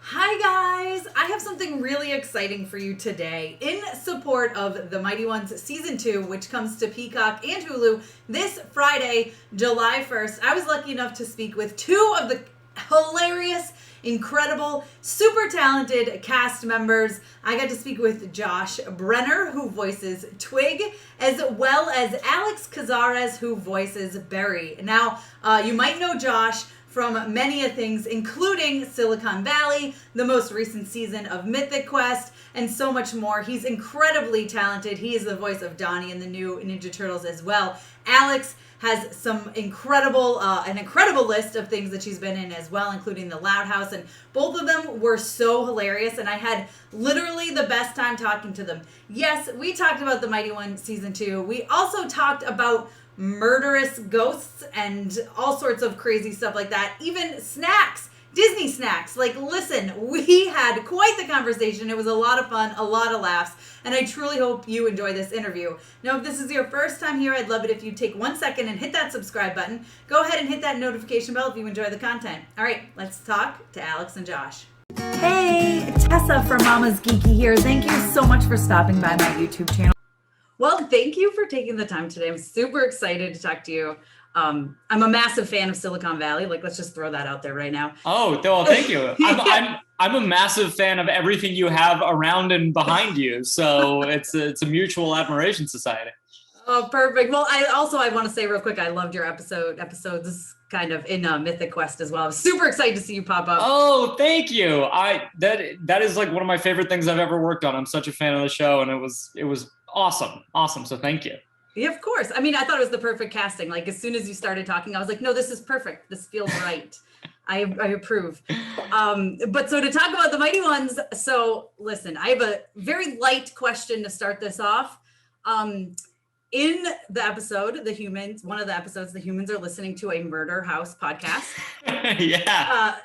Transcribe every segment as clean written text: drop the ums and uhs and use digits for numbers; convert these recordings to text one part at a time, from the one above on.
Hi guys! I have something really exciting for you today in support of The Mighty Ones Season 2, which comes to Peacock and Hulu this Friday, July 1st. I was lucky enough to speak with two of the hilarious, incredible, super talented cast members. I got to speak with Josh Brener, who voices Twig, as well as Alex Cazares, who voices Barry. Now, you might know Josh from many things, including Silicon Valley, the most recent season of Mythic Quest, and so much more. He's incredibly talented. He is the voice of Donnie in the new Ninja Turtles as well. Alex has some an incredible list of things that she's been in as well, including The Loud House, and both of them were so hilarious, and I had literally the best time talking to them. Yes, we talked about The Mighty One Season 2. We also talked about murderous ghosts and all sorts of crazy stuff like that. Even snacks, Disney snacks. Like, listen, we had quite the conversation. It was a lot of fun, a lot of laughs, and I truly hope you enjoy this interview. Now, if this is your first time here, I'd love it if you take 1 second and hit that subscribe button. Go ahead and hit that notification bell if you enjoy the content. All right, let's talk to Alex and Josh. Hey, Tessa from Mama's Geeky here. Thank you so much for stopping by my YouTube channel. Well, thank you for taking the time today. I'm super excited to talk to you. I'm a massive fan of Silicon Valley. Like, let's just throw that out there right now. Oh, well, thank you. I'm a massive fan of everything you have around and behind you. So it's a mutual admiration society. Oh, perfect. Well, I want to say real quick, I loved your episodes kind of in Mythic Quest as well. I was super excited to see you pop up. Oh, thank you. That is like one of my favorite things I've ever worked on. I'm such a fan of the show, and it was awesome. So thank you. Yeah, of course. I mean, I thought it was the perfect casting. Like, as soon as you started talking, I was like, no, this is perfect. This feels right. I approve. But so to talk about the Mighty Ones, so listen, I have a very light question to start this off. In the episode, one of the episodes, the humans are listening to a murder house podcast. Yeah.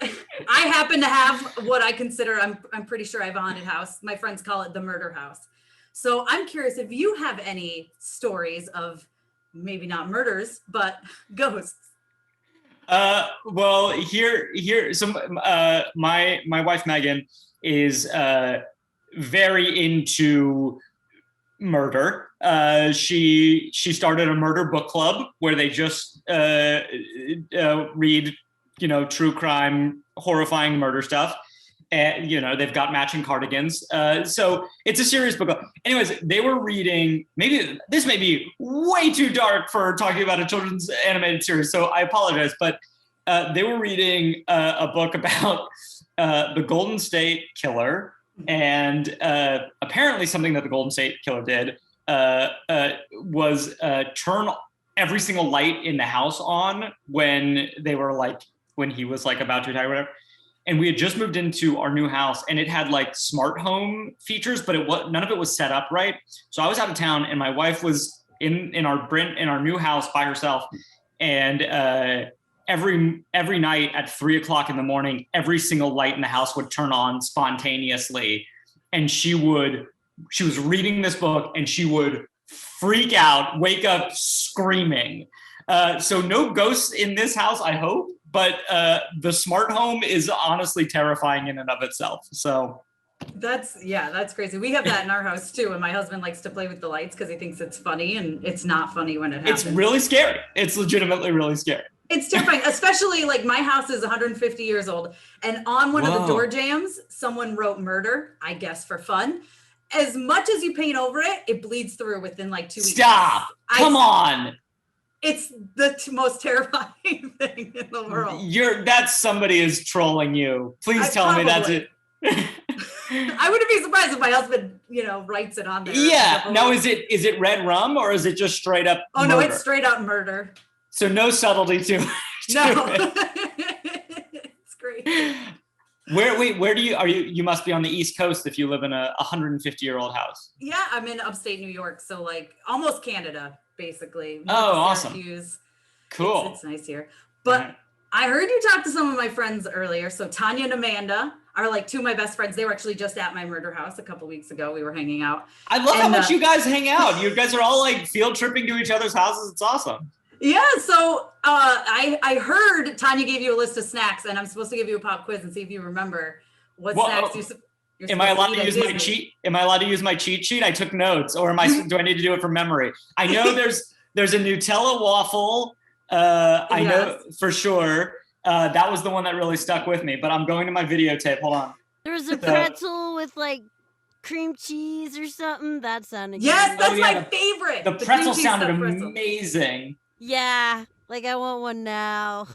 I happen to have what I consider, I'm pretty sure I have a haunted house. My friends call it the murder house. So I'm curious if you have any stories of maybe not murders, but ghosts. Well, my wife Megan is very into murder. She started a murder book club where they just read, true crime, horrifying murder stuff. And, they've got matching cardigans. So it's a serious book. Anyways, they were reading, maybe this may be way too dark for talking about a children's animated series, so I apologize, but they were reading a book about the Golden State Killer, and apparently something that the Golden State Killer did was turn every single light in the house on when he was about to attack or whatever. And we had just moved into our new house, and it had like smart home features, but none of it was set up right. So I was out of town, and my wife was in our new house by herself. And every night at 3:00 in the morning, every single light in the house would turn on spontaneously, and she was reading this book, and she would freak out, wake up screaming. So no ghosts in this house, I hope. But the smart home is honestly terrifying in and of itself. So that's crazy. We have that in our house too. And my husband likes to play with the lights because he thinks it's funny, and it's not funny when it happens. It's really scary. It's legitimately really scary. It's terrifying, especially like my house is 150 years old. And on one of the door jambs, someone wrote murder, I guess for fun. As much as you paint over it, it bleeds through within like 2 weeks. Stop. Come on. It's the most terrifying thing in the world. Somebody is trolling you. Please tell me that's it. I wouldn't be surprised if my husband, writes it on there. Yeah. Now, is it red rum, or is it just straight up murder? No, it's straight up murder. So no subtlety to No. it. It's great. Where do you must be on the East Coast if you live in a 150-year-old house. Yeah, I'm in upstate New York, so like almost Canada, basically. Oh, awesome. Cool. It's nice here. But I heard you talk to some of my friends earlier. So Tanya and Amanda are like two of my best friends. They were actually just at my murder house a couple weeks ago. We were hanging out. I love how much you guys hang out. You guys are all like field tripping to each other's houses. It's awesome. Yeah, so I heard Tanya gave you a list of snacks, and I'm supposed to give you a pop quiz and see if you remember what Well, snacks you're am I allowed supposed to eat use at my Disney. cheat? Am I allowed to use my cheat sheet? I took notes, or do I need to do it from memory? I know there's a Nutella waffle. I know for sure. That was the one that really stuck with me. But I'm going to my videotape. Hold on. There was a pretzel with like cream cheese or something. That sounded Yes, good. that's my favorite. The pretzel cream cheese sounded stuffed pretzel. amazing. Yeah, like I want one now.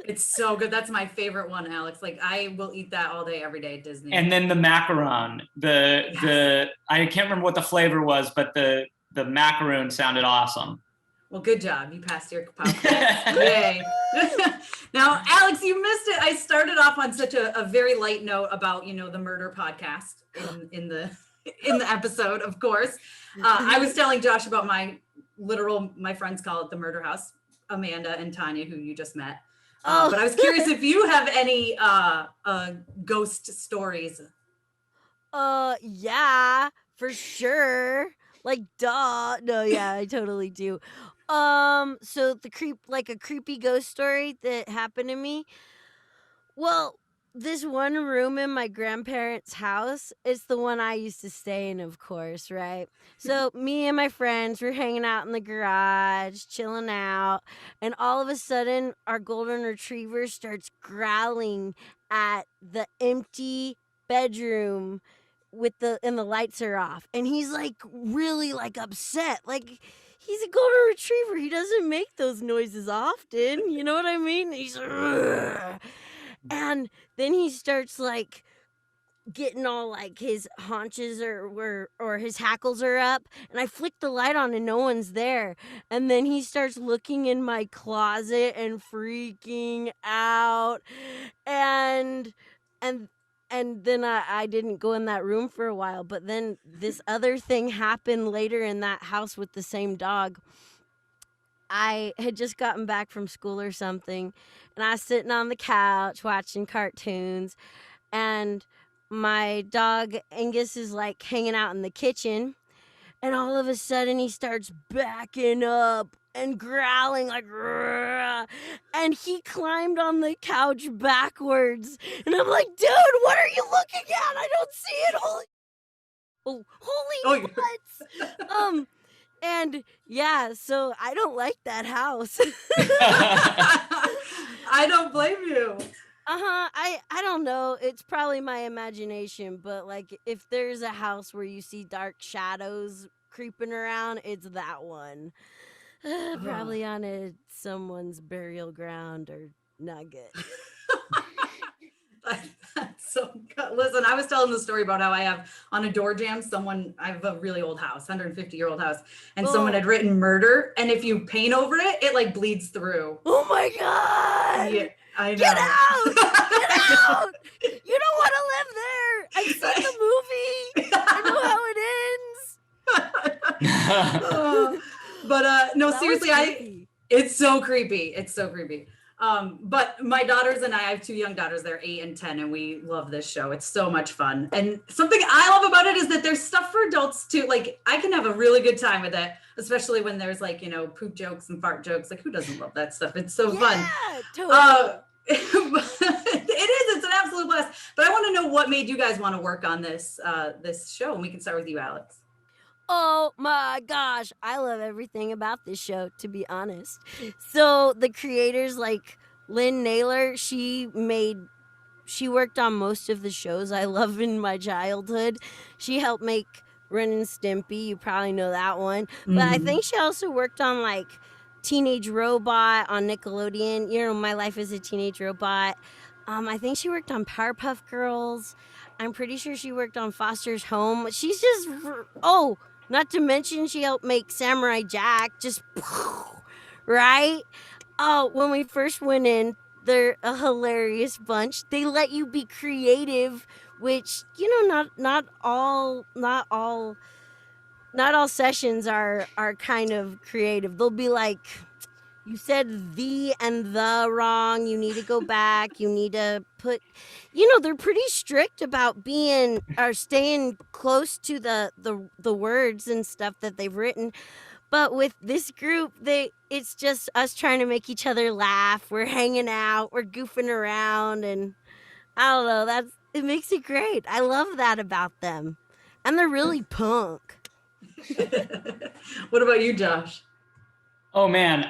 It's so good. That's my favorite one, Alex. Like I will eat that all day, every day at Disney. And then the macaron. The I can't remember what the flavor was, but the macaroon sounded awesome. Well, good job. You passed your pop quiz. Yay. Now, Alex, you missed it. I started off on such a very light note about, the murder podcast in the episode, of course. I was telling Josh about my friends call it the murder house, Amanda and Tanya, who you just met. But I was curious if you have any ghost stories. Yeah, for sure. Like, duh. No, yeah, I totally do. So a creepy ghost story that happened to me. Well, this one room in my grandparents' house, it's the one I used to stay in, of course, right? So me and my friends were hanging out in the garage, chilling out, and all of a sudden our golden retriever starts growling at the empty bedroom and the lights are off. And he's like really like upset. Like he's a golden retriever. He doesn't make those noises often. You know what I mean? He's and then he starts like getting all like his haunches or his hackles are up, and I flick the light on and no one's there, and then he starts looking in my closet and freaking out, and then I didn't go in that room for a while, but then this other thing happened later in that house with the same dog. I had just gotten back from school or something, and I was sitting on the couch watching cartoons, and my dog Angus is like hanging out in the kitchen, and all of a sudden he starts backing up and growling like, "Rrr," and he climbed on the couch backwards, and I'm like, dude, what are you looking at? I don't see it. Holy butts. And yeah, so I don't like that house. I don't blame you. I don't know. It's probably my imagination, but like if there's a house where you see dark shadows creeping around, it's that one. Probably on someone's burial ground or nugget. That's so good. Listen, I was telling the story about how I have on a door jamb I have a really old house, 150-year-old house, and someone had written murder, and if you paint over it, it like bleeds through. Oh my God! Yeah, I know. Get out! Get out! You don't want to live there! I've seen the movie! I know how it ends! But no, That seriously, it's so creepy. It's so creepy. But my daughters and I have two young daughters, they're 8 and 10, and we love this show. It's so much fun. And something I love about it is that there's stuff for adults too. Like I can have a really good time with it, especially when there's like, poop jokes and fart jokes. Like who doesn't love that stuff? It's so fun. Totally. It's an absolute blast. But I want to know what made you guys want to work on this show, and we can start with you, Alex. Oh my gosh, I love everything about this show, to be honest. So the creators, like Lynn Naylor, she worked on most of the shows I love in my childhood. She helped make Ren and Stimpy, you probably know that one. But I think she also worked on like Teenage Robot on Nickelodeon. My Life as a Teenage Robot. I think she worked on Powerpuff Girls. I'm pretty sure she worked on Foster's Home. She's just, not to mention she helped make Samurai Jack, just, right? Oh, when we first went in, they're a hilarious bunch. They let you be creative, which, not all sessions are kind of creative. They'll be like, you said the and the wrong. You need to go back. You need to put, they're pretty strict about staying close to the words and stuff that they've written. But with this group, it's just us trying to make each other laugh. We're hanging out, we're goofing around, and I don't know. it makes it great. I love that about them. And they're really punk. What about you, Josh? Oh man,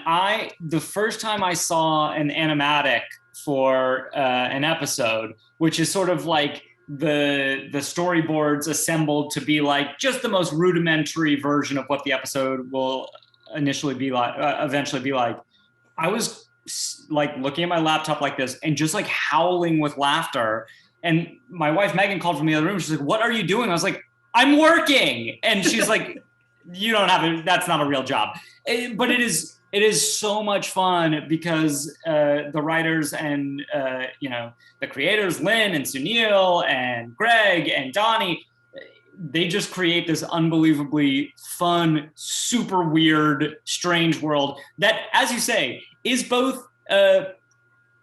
the first time I saw an animatic for an episode, which is sort of like the storyboards assembled to be like just the most rudimentary version of what the episode will eventually be like. I was like looking at my laptop like this and just like howling with laughter. And my wife Megan called from the other room. She's like, "What are you doing?" I was like, "I'm working." And she's like, "You don't have it. That's not a real job." But it is so much fun because the writers and the creators, Lynn and Sunil and Greg and Donnie, they just create this unbelievably fun, super weird, strange world that, as you say, is both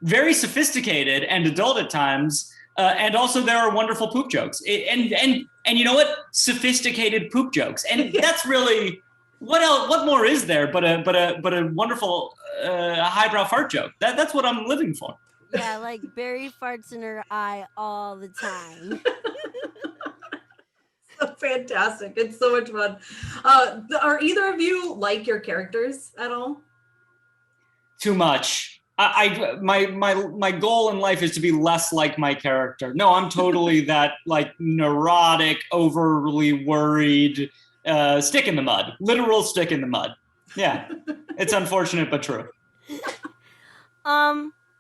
very sophisticated and adult at times, and also there are wonderful poop jokes. And you know what? Sophisticated poop jokes, and that's really what else? What more is there but a wonderful highbrow fart joke? That's what I'm living for. Yeah, like Barry farts in her eye all the time. So fantastic. It's so much fun. Are either of you like your characters at all? Too much. My goal in life is to be less like my character. No, I'm totally that like neurotic, overly worried stick in the mud, literal stick in the mud. Yeah, it's unfortunate but true.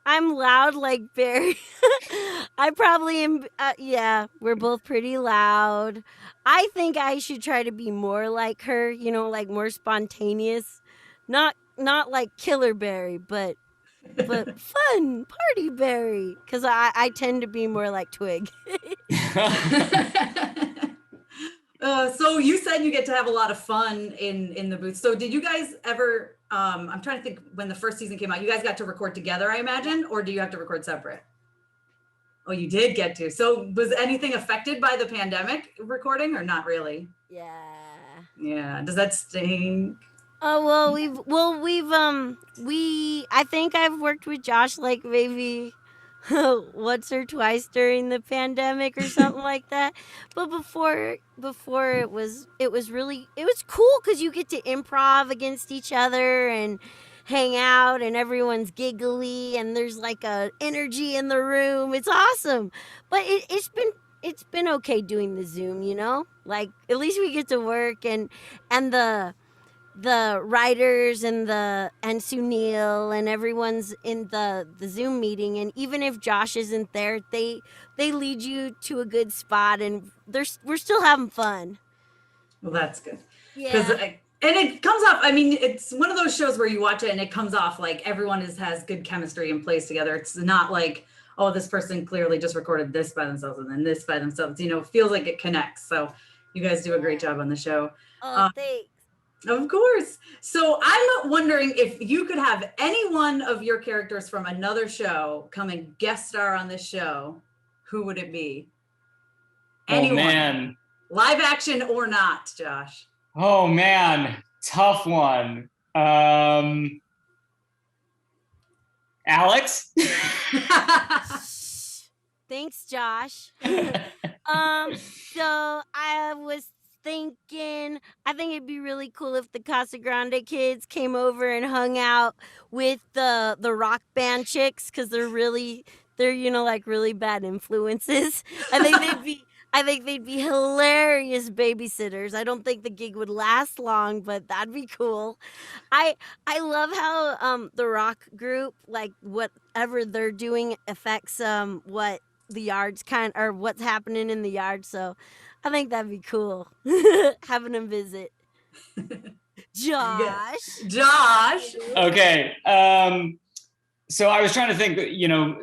I'm loud like Barry. I probably am. Yeah, we're both pretty loud. I think I should try to be more like her, like more spontaneous. Not like Killer Barry, but fun Party Barry. Because I tend to be more like Twig. So you said you get to have a lot of fun in the booth. So did you guys ever, I'm trying to think, when the first season came out, you guys got to record together, I imagine, or do you have to record separate? Oh, you did get to. So was anything affected by the pandemic recording or not really? Yeah. Yeah. Does that stink? Oh, I think I've worked with Josh like maybe once or twice during the pandemic or something like that. But before it was cool because you get to improv against each other and hang out and everyone's giggly and there's like a energy in the room. It's awesome. But it's been okay doing the Zoom, like at least we get to work and the writers and Sunil and everyone's in the Zoom meeting, and even if Josh isn't there, they lead you to a good spot, and we're still having fun. Well, that's good. Yeah. And it comes off. I mean, it's one of those shows where you watch it and it comes off like everyone has good chemistry and plays together. It's not like, oh, this person clearly just recorded this by themselves and then this by themselves. It feels like it connects. So you guys do a great job on the show. Oh, thanks. Of course. So I'm wondering if you could have any one of your characters from another show come and guest star on this show, who would it be? Anyone. Oh, man. Live action or not, Josh? Oh, man. Tough one. Alex? Thanks, Josh. So I was thinking, I think it'd be really cool if the Casa Grande kids came over and hung out with the rock band chicks because they're really bad influences. I think they'd be hilarious babysitters. I don't think the gig would last long, but that'd be cool. I love how the rock group, like whatever they're doing affects what the yard's or what's happening in the yard. So I think that'd be cool. Having them visit. Josh. Okay. So I was trying to think,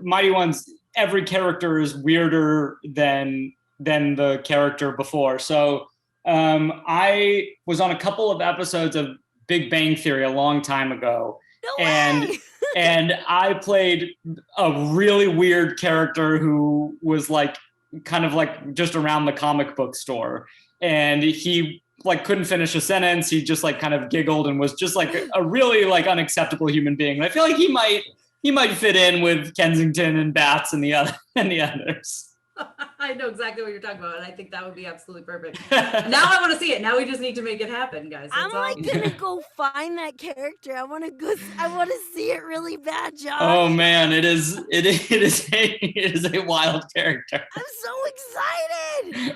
Mighty Ones, every character is weirder than the character before. So I was on a couple of episodes of Big Bang Theory a long time ago. No way. And I played a really weird character who was like kind of like just around the comic book store, and he like couldn't finish a sentence. He just like kind of giggled and was just like a really like unacceptable human being. And I feel like he might fit in with Kensington and Bats and the others. I know exactly what you're talking about, and I think that would be absolutely perfect. Now I want to see it. Now we just need to make it happen, guys. I'm gonna go find that character. I want to see it really bad, Josh. Oh man, it is a wild character. I'm so excited.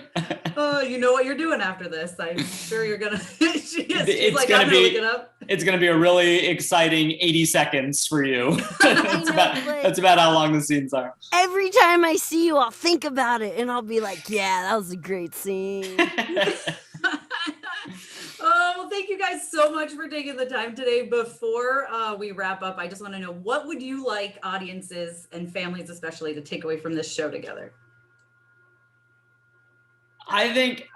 Oh, you know what you're doing after this. I'm sure you're gonna. She's like, I'm gonna look it up. It's gonna be a really exciting 80 seconds for you. That's about how long the scenes are. Every time I see you, I'll think about it, and I'll be like, "Yeah, that was a great scene." Oh, well, thank you guys so much for taking the time today. Before we wrap up, I just want to know, what would you like audiences and families especially to take away from this show together? I think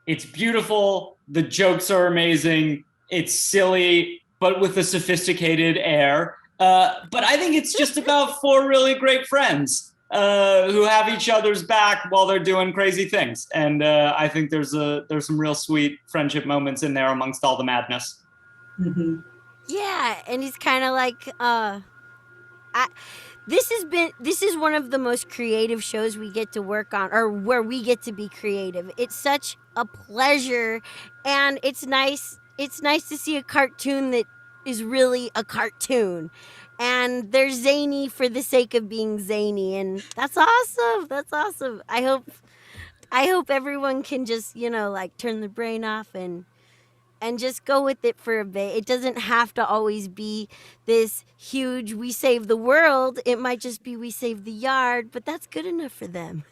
it's beautiful. The jokes are amazing. It's silly, but with a sophisticated air. But I think it's just about four really great friends who have each other's back while they're doing crazy things. And I think there's some real sweet friendship moments in there amongst all the madness. Mm-hmm. Yeah, and it's kind of like this is one of the most creative shows we get to work on, or where we get to be creative. It's such a pleasure, and it's nice to see a cartoon that is really a cartoon, and they're zany for the sake of being zany, and that's awesome. I hope everyone can just, turn the brain off and just go with it for a bit. It doesn't have to always be this huge, we save the world. It might just be we save the yard, but that's good enough for them.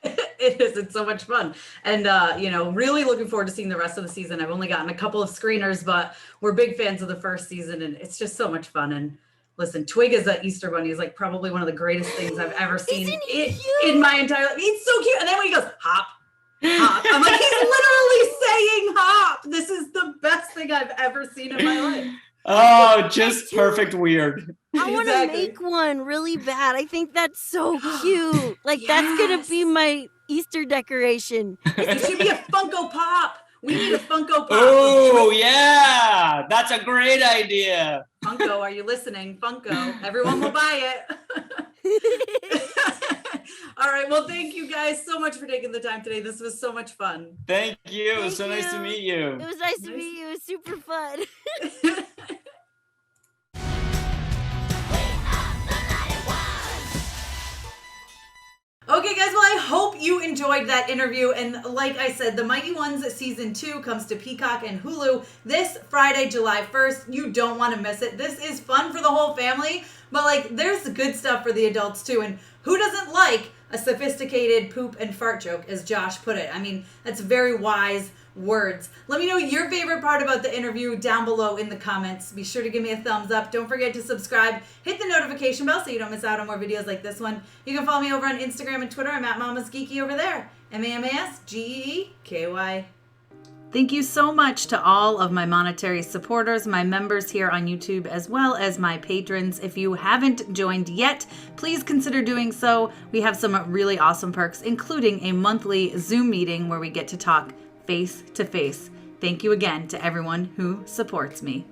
It is. It's so much fun. And, really looking forward to seeing the rest of the season. I've only gotten a couple of screeners, but we're big fans of the first season, and it's just so much fun. And listen, Twig as an Easter Bunny is like probably one of the greatest things I've ever seen in my entire life. He's so cute. And then when he goes, hop, hop, I'm like, he's literally saying hop. This is the best thing I've ever seen in my life. Oh, just perfect weird. I want to make one really bad. I think that's so cute. Like, that's going to be my Easter decoration. It should be a Funko Pop. We need a Funko Pop. Oh, yeah. That's a great idea. Funko, are you listening? Funko. Everyone will buy it. All right. Well, thank you guys so much for taking the time today. This was so much fun. Thank you. It was so nice to meet you. It was nice to meet you. It was super fun. Okay, guys, well, I hope you enjoyed that interview. And like I said, The Mighty Ones Season 2 comes to Peacock and Hulu this Friday, July 1st. You don't want to miss it. This is fun for the whole family, but, there's good stuff for the adults, too. And who doesn't like a sophisticated poop and fart joke, as Josh put it? I mean, that's very wise words. Let me know your favorite part about the interview down below in the comments. Be sure to give me a thumbs up. Don't forget to subscribe. Hit the notification bell so you don't miss out on more videos like this one. You can follow me over on Instagram and Twitter. I'm at Mama's Geeky over there. MAMASGEEKY. Thank you so much to all of my monetary supporters, my members here on YouTube, as well as my patrons. If you haven't joined yet, please consider doing so. We have some really awesome perks, including a monthly Zoom meeting where we get to talk face to face. Thank you again to everyone who supports me.